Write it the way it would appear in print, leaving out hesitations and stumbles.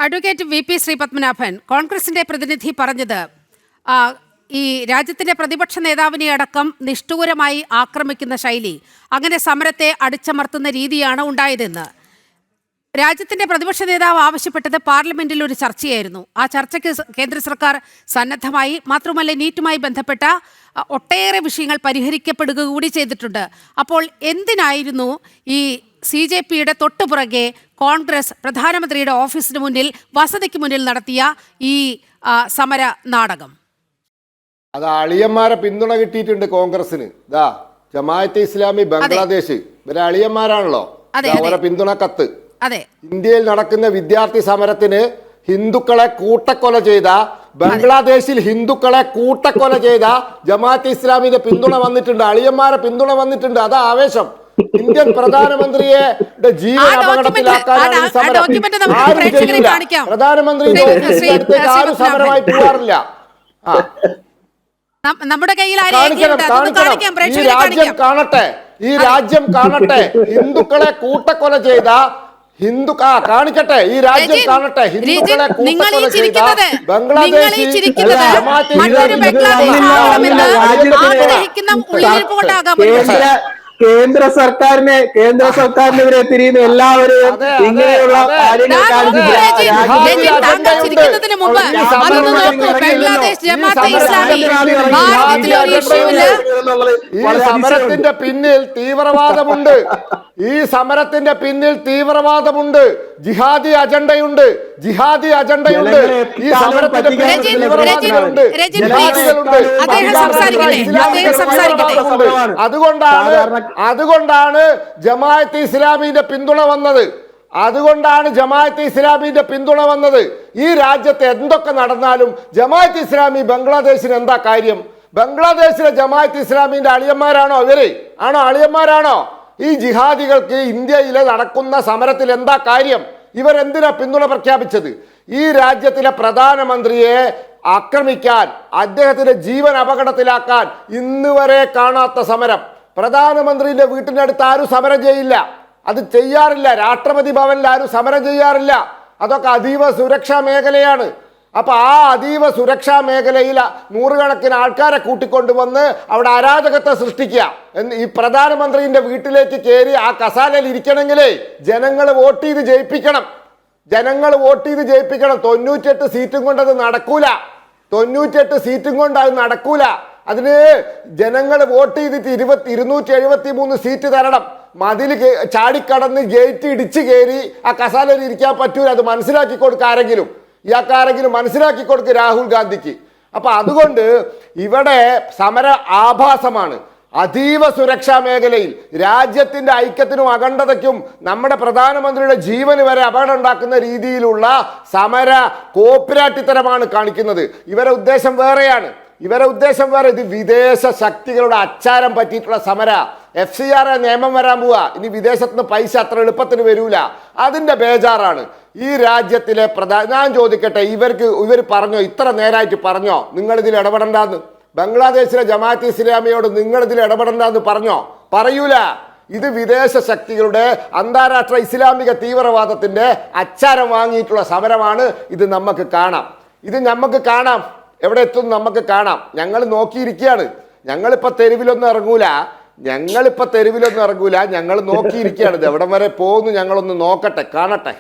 Advocate VP. Sreepadmanabhan, കോൺഗ്രസിന്റെ പ്രതിനിധി പറഞ്ഞത് ഈ രാജ്യത്തിന്റെ പ്രതിപക്ഷ നേതാവിനെ അടക്കം നിഷ്ഠൂരമായി ആക്രമിക്കുന്ന ശൈലി, അങ്ങനെ സമരത്തെ അടിച്ചമർത്തുന്ന രീതിയാണ് ഉണ്ടായതെന്ന്. രാജ്യത്തിന്റെ പ്രതിപക്ഷ നേതാവ് ആവശ്യപ്പെട്ടത് പാർലമെന്റിൽ ഒരു ചർച്ചയായിരുന്നു. ആ ചർച്ചയ്ക്ക് കേന്ദ്ര സർക്കാർ സന്നദ്ധമായി. മാത്രമല്ല, നീറ്റുമായി ബന്ധപ്പെട്ട ഒട്ടേറെ വിഷയങ്ങൾ പരിഹരിക്കപ്പെടുക കൂടി ചെയ്തിട്ടുണ്ട്. അപ്പോൾ എന്തിനായിരുന്നു ഈ CJPയുടെ തൊട്ടുപുറകെ കോൺഗ്രസ് പ്രധാനമന്ത്രിയുടെ ഓഫീസിന് മുന്നിൽ, വസതിക്ക് മുന്നിൽ നടത്തിയ ഈ സമര നാടകം? അത് അളിയന്മാരെ പിന്തുണ കിട്ടിയിട്ടുണ്ട് കോൺഗ്രസിന്. ജമാഅത്തെ ഇസ്ലാമി ബംഗ്ലാദേശ് ഇവരെ അളിയന്മാരാണല്ലോ, അവരെ പിന്തുണ കത്ത്. അതെ, ഇന്ത്യയിൽ നടക്കുന്ന വിദ്യാർത്ഥി സമരത്തിന് ഹിന്ദുക്കളെ കൂട്ടക്കൊല ചെയ്ത, ബംഗ്ലാദേശിൽ ഹിന്ദുക്കളെ കൂട്ടക്കൊല ചെയ്ത ജമാഅത്തെ ഇസ്ലാമിന്റെ പിന്തുണ വന്നിട്ടുണ്ട്, അളിയന്മാരെ പിന്തുണ വന്നിട്ടുണ്ട്. അതാ ആവേശം. ഇന്ത്യൻ പ്രധാനമന്ത്രിയെ ജീവൻ അപകടത്തിലാക്കാനാണ് ഈ സമരം. ആരും ചെയ്യില്ല. പ്രധാനമന്ത്രിയുടെ ഓഫീസിന്റെ അടുത്തേക്ക് ആരും സമരമായി പോകാറില്ല. നമ്മുടെ കയ്യിൽ ഈ രാജ്യം കാണട്ടെ, ഈ രാജ്യം കാണട്ടെ. ഹിന്ദുക്കളെ കൂട്ടക്കൊല ചെയ്ത കാണിക്കട്ടെ, ഈ രാജ്യം കാണട്ടെ. ഹിന്ദുക്കളെ കൂട്ടക്കൊല ചെയ്ത ബംഗ്ലാദേശ് കേന്ദ്ര സർക്കാരിനെതിരെ തിരിയുന്ന എല്ലാവരും ഇങ്ങനെയുള്ള ഈ സമരത്തിന്റെ പിന്നിൽ തീവ്രവാദമുണ്ട്. ഈ സമരത്തിന്റെ പിന്നിൽ തീവ്രവാദമുണ്ട്, ജിഹാദി അജണ്ടയുണ്ട്, ജിഹാദി അജണ്ടയുണ്ട്. ഈ സമരത്തിന്റെ പിന്നിൽ തീവ്രവാദികളുണ്ട്, ജിഹാദികളുണ്ട്. അതുകൊണ്ടാണ് ജമാഅത്തെ ഇസ്ലാമിന്റെ പിന്തുണ വന്നത്. ഈ രാജ്യത്ത് എന്തൊക്കെ നടന്നാലും ജമാഅത്തെ ഇസ്ലാമി ബംഗ്ലാദേശിന് എന്താ കാര്യം? ബംഗ്ലാദേശിലെ ജമാഅത്തെ ഇസ്ലാമിന്റെ അളിയന്മാരാണോ ഇവര്? അളിയന്മാരാണോ? ഈ ജിഹാദികൾക്ക് ഇന്ത്യയിലെ നടക്കുന്ന സമരത്തിൽ എന്താ കാര്യം? ഇവരെന്തിനാ പിന്തുണ പ്രഖ്യാപിച്ചത്? ഈ രാജ്യത്തിലെ പ്രധാനമന്ത്രിയെ ആക്രമിക്കാൻ, അദ്ദേഹത്തിന്റെ ജീവൻ അപകടത്തിലാക്കാൻ ഇന്ന് വരെ കാണാത്ത സമരം. പ്രധാനമന്ത്രിയുടെ വീട്ടിനടുത്ത് ആരും സമരം ചെയ്യില്ല, അത് ചെയ്യാറില്ല. രാഷ്ട്രപതി ഭവനിൽ ആരും സമരം ചെയ്യാറില്ല. അതൊക്കെ അതീവ സുരക്ഷാ മേഖലയാണ്. അപ്പൊ ആ അതീവ സുരക്ഷാ മേഖലയിൽ നൂറുകണക്കിന് ആൾക്കാരെ കൂട്ടിക്കൊണ്ടുവന്ന് അവിടെ അരാജകത്വം സൃഷ്ടിക്കുക. ഈ പ്രധാനമന്ത്രിന്റെ വീട്ടിലേക്ക് കയറി ആ കസാലയിൽ ഇരിക്കണമെങ്കിലേ ജനങ്ങൾ വോട്ട് ചെയ്ത് ജയിപ്പിക്കണം. 98 സീറ്റും കൊണ്ട് അത് നടക്കൂല. 98 സീറ്റും കൊണ്ട് അത് നടക്കൂല. അതിന് ജനങ്ങൾ വോട്ട് ചെയ്തിട്ട് 273 സീറ്റ് തരണം. മതിൽ ചാടിക്കടന്ന് ഗേറ്റ് ഇടിച്ചു കയറി ആ കസാലയിൽ ഇരിക്കാൻ പറ്റൂല. അത് മനസ്സിലാക്കി കൊടുക്കുക ആരെങ്കിലും. ഇയാൾക്കാരെങ്കിലും മനസ്സിലാക്കി കൊടുക്കുക രാഹുൽ ഗാന്ധിക്ക്. അപ്പൊ അതുകൊണ്ട് ഇവിടെ സമര ആഭാസമാണ്. അതീവ സുരക്ഷാ മേഖലയിൽ രാജ്യത്തിന്റെ ഐക്യത്തിനും അഖണ്ഡതയ്ക്കും നമ്മുടെ പ്രധാനമന്ത്രിയുടെ ജീവന് വരെ അപകടം ഉണ്ടാക്കുന്ന രീതിയിലുള്ള സമര കോപ്പിരാട്ടിത്തരമാണ് കാണിക്കുന്നത്. ഇവരെ ഉദ്ദേശം വേറെയാണ്. ഇത് വിദേശ ശക്തികളുടെ അച്ചാരം പറ്റിയിട്ടുള്ള സമര. FCR നിയമം വരാൻ പോവാ. ഇനി വിദേശത്ത് നിന്ന് പൈസ അത്ര എളുപ്പത്തിന് വരൂല. അതിന്റെ ബേജാറാണ് ഈ രാജ്യത്തിലെ ഞാൻ ചോദിക്കട്ടെ, ഇവർ പറഞ്ഞോ, ഇത്ര നേരമായിട്ട് പറഞ്ഞോ നിങ്ങൾ ഇതിൽ ഇടപെടണ്ടെന്ന്? ബംഗ്ലാദേശിലെ ജമാഅത്തെ ഇസ്ലാമിയോട് നിങ്ങൾ ഇതിൽ ഇടപെടണ്ടെന്ന് പറഞ്ഞോ? പറയൂല. ഇത് വിദേശ ശക്തികളുടെ, അന്താരാഷ്ട്ര ഇസ്ലാമിക തീവ്രവാദത്തിന്റെ അച്ചാരം വാങ്ങിയിട്ടുള്ള സമരമാണ്. ഇത് നമുക്ക് കാണാം. എവിടെ എത്തും നമുക്ക് കാണാം. ഞങ്ങൾ നോക്കിയിരിക്കുകയാണ്. ഞങ്ങളിപ്പോ തെരുവിലൊന്നും ഇറങ്ങൂല. ഞങ്ങൾ നോക്കിയിരിക്കുകയാണ്. ഇത് എവിടം വരെ പോകുന്നു ഞങ്ങളൊന്ന് നോക്കട്ടെ, കാണട്ടെ.